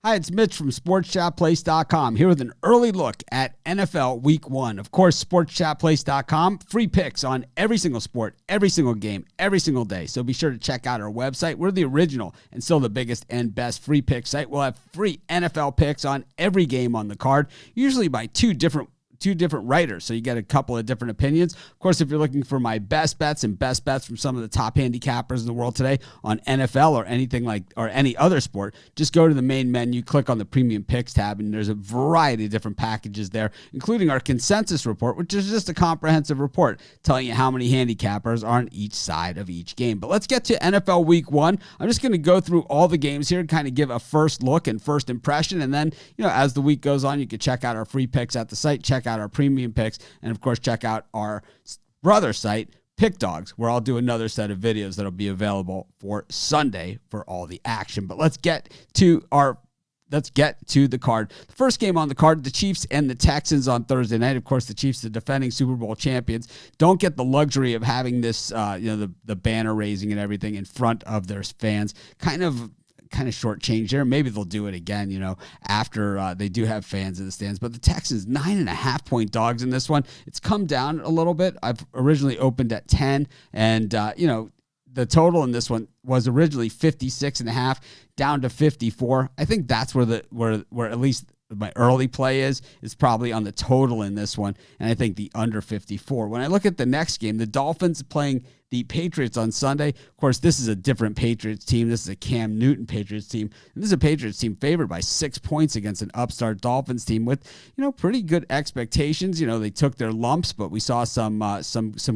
Hi, it's Mitch from SportsChatPlace.com here with an early look at NFL Week 1. Of course, SportsChatPlace.com, free picks on every single sport, every single game, every single day. So be sure to check out our website. We're the original and still the biggest and best free pick site. We'll have free NFL picks on every game on the card, usually by two different writers, so you get a couple of different opinions. Of course, if you're looking for my best bets from some of the top handicappers in the world today on NFL or any other sport, just go to the main menu, click on the Premium Picks tab, and there's a variety of different packages there, including our consensus report, which is just a comprehensive report telling you how many handicappers are on each side of each game. But let's get to NFL Week 1. I'm just going to go through all the games here and kind of give a first look and first impression, and then, as the week goes on, you can check out our free picks at the site, check out our premium picks, and of course check out our brother site, Pick Dogs, where I'll do another set of videos that'll be available for Sunday for all the action. But let's get to the card. The first game on the card, the Chiefs and the Texans on Thursday night. Of course, the Chiefs, the defending Super Bowl champions, don't get the luxury of having this, the banner raising and everything in front of their fans. Kind of short change there. Maybe they'll do it again, after they do have fans in the stands. But the Texans, 9.5-point dogs in this one. It's come down a little bit. I've originally opened at 10, and the total in this one was originally 56.5, down to 54. I think that's where at least my early play is probably on the total in this one, and I think the under 54. When I look at the next game, the Dolphins playing the Patriots on Sunday. Of course, this is a different Patriots team. This is a Cam Newton Patriots team. And this is a Patriots team favored by 6 points against an upstart Dolphins team with, pretty good expectations. They took their lumps, but we saw some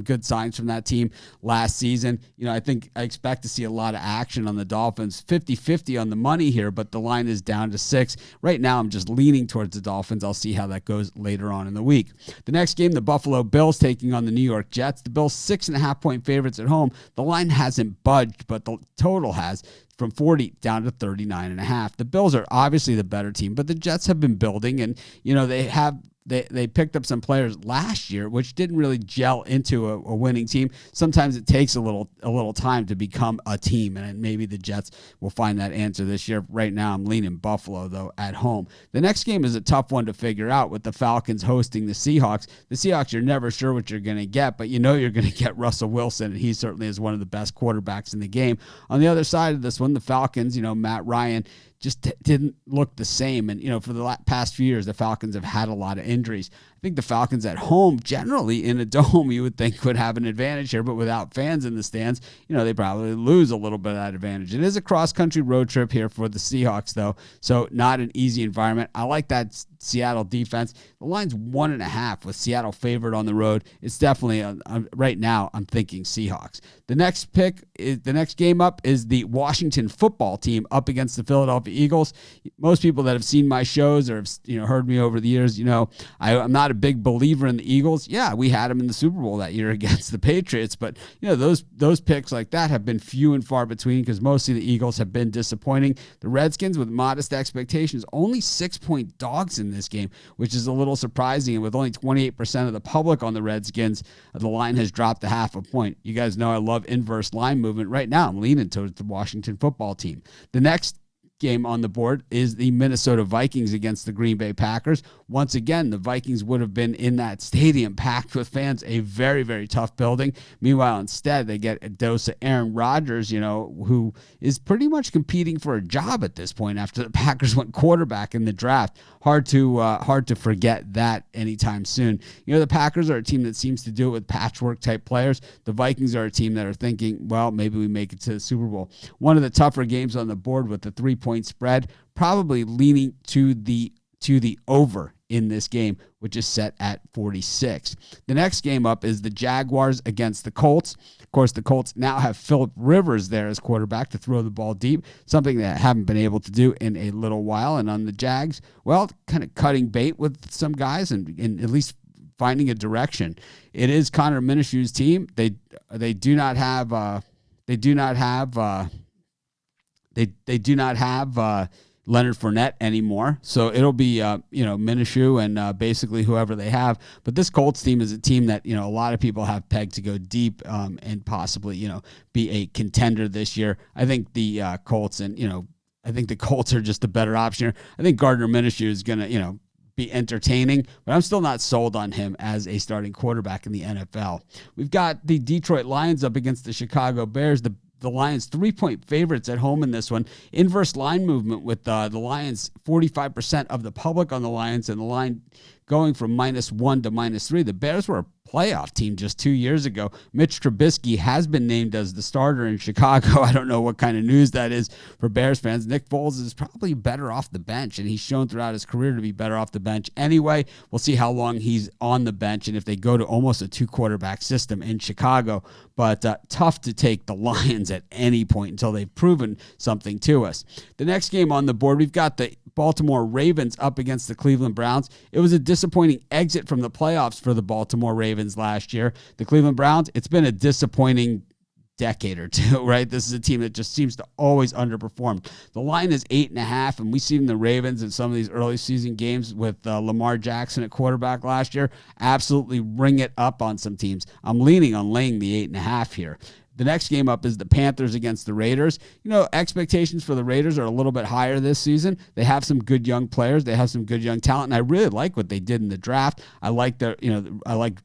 good signs from that team last season. I expect to see a lot of action on the Dolphins. 50-50 on the money here, but the line is down to 6. Right now, I'm just leaning towards the Dolphins. I'll see how that goes later on in the week. The next game, the Buffalo Bills taking on the New York Jets. The Bills 6.5-point favorites at home. The line hasn't budged, but the total has, from 40 down to 39.5. The Bills are obviously the better team, but the Jets have been building, and they picked up some players last year, which didn't really gel into a winning team. Sometimes it takes a little time to become a team, and maybe the Jets will find that answer this year. Right now, I'm leaning Buffalo, though, at home. The next game is a tough one to figure out with the Falcons hosting the Seahawks. The Seahawks, you're never sure what you're going to get, but you're going to get Russell Wilson, and he certainly is one of the best quarterbacks in the game. On the other side of this one, the Falcons, Matt Ryan just didn't look the same. And, for the past few years, the Falcons have had a lot of injuries. I think the Falcons at home, generally in a dome, you would think would have an advantage here, but without fans in the stands, they probably lose a little bit of that advantage. It is a cross-country road trip here for the Seahawks, though, so not an easy environment. I like that Seattle defense. The line's 1.5 with Seattle favored on the road. It's definitely, right now, I'm thinking Seahawks. The next game up is the Washington football team up against the Philadelphia Eagles. Most people that have seen my shows or have heard me over the years, I'm not a big believer in the Eagles. Yeah, we had them in the Super Bowl that year against the Patriots, but those picks like that have been few and far between because mostly the Eagles have been disappointing. The Redskins, with modest expectations, only 6-point dogs in this game, which is a little surprising. And with only 28% of the public on the Redskins, the line has dropped to 0.5 point. You guys know I love inverse line movement. Right now, I'm leaning towards the Washington football team. The next game on the board is the Minnesota Vikings against the Green Bay Packers. Once again, the Vikings would have been in that stadium packed with fans, a very, very tough building. Meanwhile, instead, they get a dose of Aaron Rodgers, who is pretty much competing for a job at this point after the Packers went quarterback in the draft. Hard to forget that anytime soon. The Packers are a team that seems to do it with patchwork type players. The Vikings are a team that are thinking, well, maybe we make it to the Super Bowl. One of the tougher games on the board with the 3-point spread, probably leaning to the over in this game, which is set at 46. The next game up is the Jaguars against the Colts. Of course, the Colts now have Phillip Rivers there as quarterback to throw the ball deep, something that I haven't been able to do in a little while. And on the Jags, well, kind of cutting bait with some guys and at least finding a direction. It is Connor Minishew's team. They do not have Leonard Fournette anymore. So it'll be, Minshew and basically whoever they have. But this Colts team is a team that, a lot of people have pegged to go deep and possibly, be a contender this year. I think the Colts and, I think the Colts are just a better option here. I think Gardner Minshew is going to, be entertaining, but I'm still not sold on him as a starting quarterback in the NFL. We've got the Detroit Lions up against the Chicago Bears. The Lions 3-point favorites at home in this one. Inverse line movement with the Lions, 45% of the public on the Lions, and the line going from -1 to -3. The Bears were a playoff team just 2 years ago. Mitch Trubisky has been named as the starter in Chicago. I don't know what kind of news that is for Bears fans. Nick Foles is probably better off the bench, and he's shown throughout his career to be better off the bench anyway. We'll see how long he's on the bench and if they go to almost a 2-quarterback system in Chicago. But tough to take the Lions at any point until they've proven something to us. The next game on the board, we've got the Baltimore Ravens up against the Cleveland Browns. It was a disappointing exit from the playoffs for the Baltimore Ravens last year. The Cleveland Browns, it's been a disappointing decade or two, right? This is a team that just seems to always underperform. The line is 8.5, and we've seen the Ravens in some of these early season games with Lamar Jackson at quarterback last year absolutely ring it up on some teams. I'm leaning on laying the 8.5 here. The next game up is the Panthers against the Raiders. Expectations for the Raiders are a little bit higher this season. They have some good young players. They have some good young talent, and I really like what they did in the draft. I like the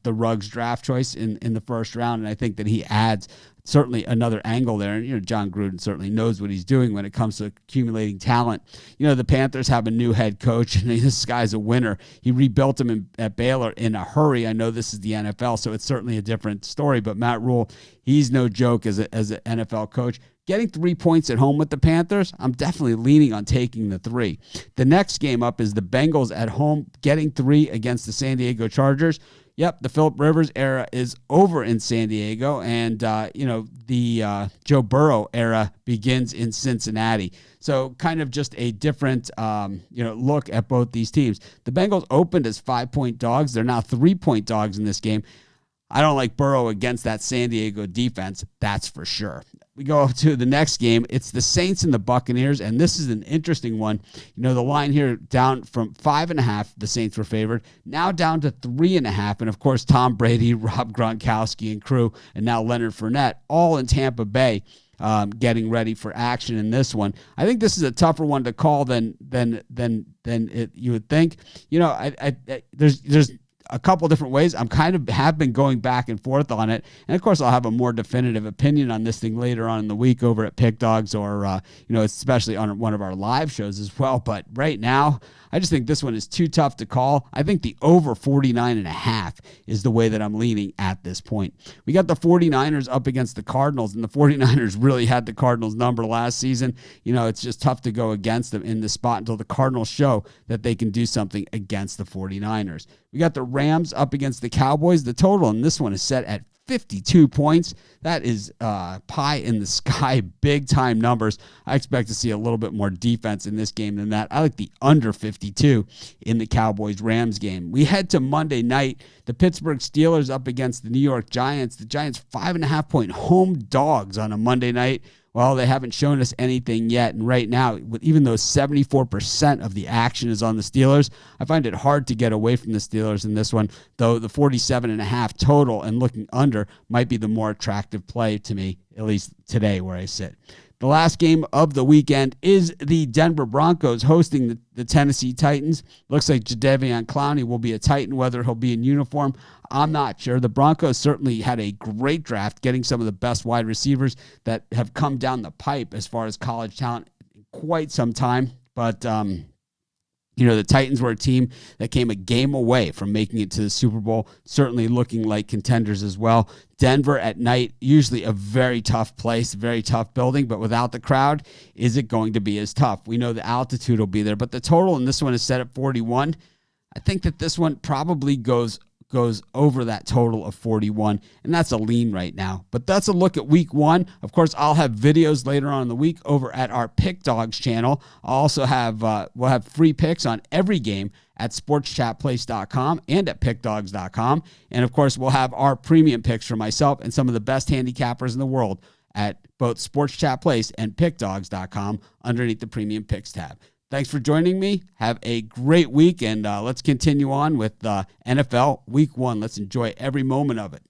Ruggs draft choice in the first round, and I think that he adds certainly another angle there. And, John Gruden certainly knows what he's doing when it comes to accumulating talent. The Panthers have a new head coach, and this guy's a winner. He rebuilt him at Baylor in a hurry. I know this is the NFL, so it's certainly a different story, but Matt Rule, he's no joke as an NFL coach. Getting 3 points at home with the Panthers, I'm definitely leaning on taking the 3. The next game up is the Bengals at home, getting 3 against the San Diego Chargers. Yep, the Phillip Rivers era is over in San Diego, and the Joe Burrow era begins in Cincinnati. So kind of just a different look at both these teams. The Bengals opened as 5-point dogs. They're now 3-point dogs in this game. I don't like Burrow against that San Diego defense, that's for sure. We go up to the next game. It's the Saints and the Buccaneers, and this is an interesting one. The line here down from 5.5, the Saints were favored, now down to 3.5, and of course Tom Brady, Rob Gronkowski and crew, and now Leonard Fournette, all in Tampa Bay, getting ready for action in this one. I think this is a tougher one to call than you would think. There's a couple different ways. I'm have been going back and forth on it. And of course, I'll have a more definitive opinion on this thing later on in the week over at Pick Dogs or, especially on one of our live shows as well. But right now, I just think this one is too tough to call. I think the over 49.5 is the way that I'm leaning at this point. We got the 49ers up against the Cardinals, and the 49ers really had the Cardinals number last season. It's just tough to go against them in this spot until the Cardinals show that they can do something against the 49ers. We got the Rams up against the Cowboys. The total in this one is set at 52 points. That is pie in the sky, big time numbers. I expect to see a little bit more defense in this game than that. I like the under 52 in the Cowboys-Rams game. We head to Monday night. The Pittsburgh Steelers up against the New York Giants. The Giants 5.5-point home dogs on a Monday night. Well, they haven't shown us anything yet, and right now, even though 74% of the action is on the Steelers, I find it hard to get away from the Steelers in this one, though the 47.5 total and looking under might be the more attractive play to me, at least today where I sit. The last game of the weekend is the Denver Broncos hosting the Tennessee Titans. Looks like Jadeveon Clowney will be a Titan, whether he'll be in uniform, I'm not sure. The Broncos certainly had a great draft, getting some of the best wide receivers that have come down the pipe as far as college talent in quite some time. But, the Titans were a team that came a game away from making it to the Super Bowl, certainly looking like contenders as well. Denver at night, usually a very tough place, very tough building, but without the crowd, is it going to be as tough? We know the altitude will be there, but the total in this one is set at 41. I think that this one probably goes over that total of 41, and that's a lean right now. But that's a look at week one. Of course, I'll have videos later on in the week over at our Pick Dogs channel. I'll also have we'll have free picks on every game at sportschatplace.com and at pickdogs.com. And of course, we'll have our premium picks for myself and some of the best handicappers in the world at both Sports Chat Place and pickdogs.com underneath the premium picks tab. Thanks for joining me. Have a great week, and let's continue on with NFL Week 1. Let's enjoy every moment of it.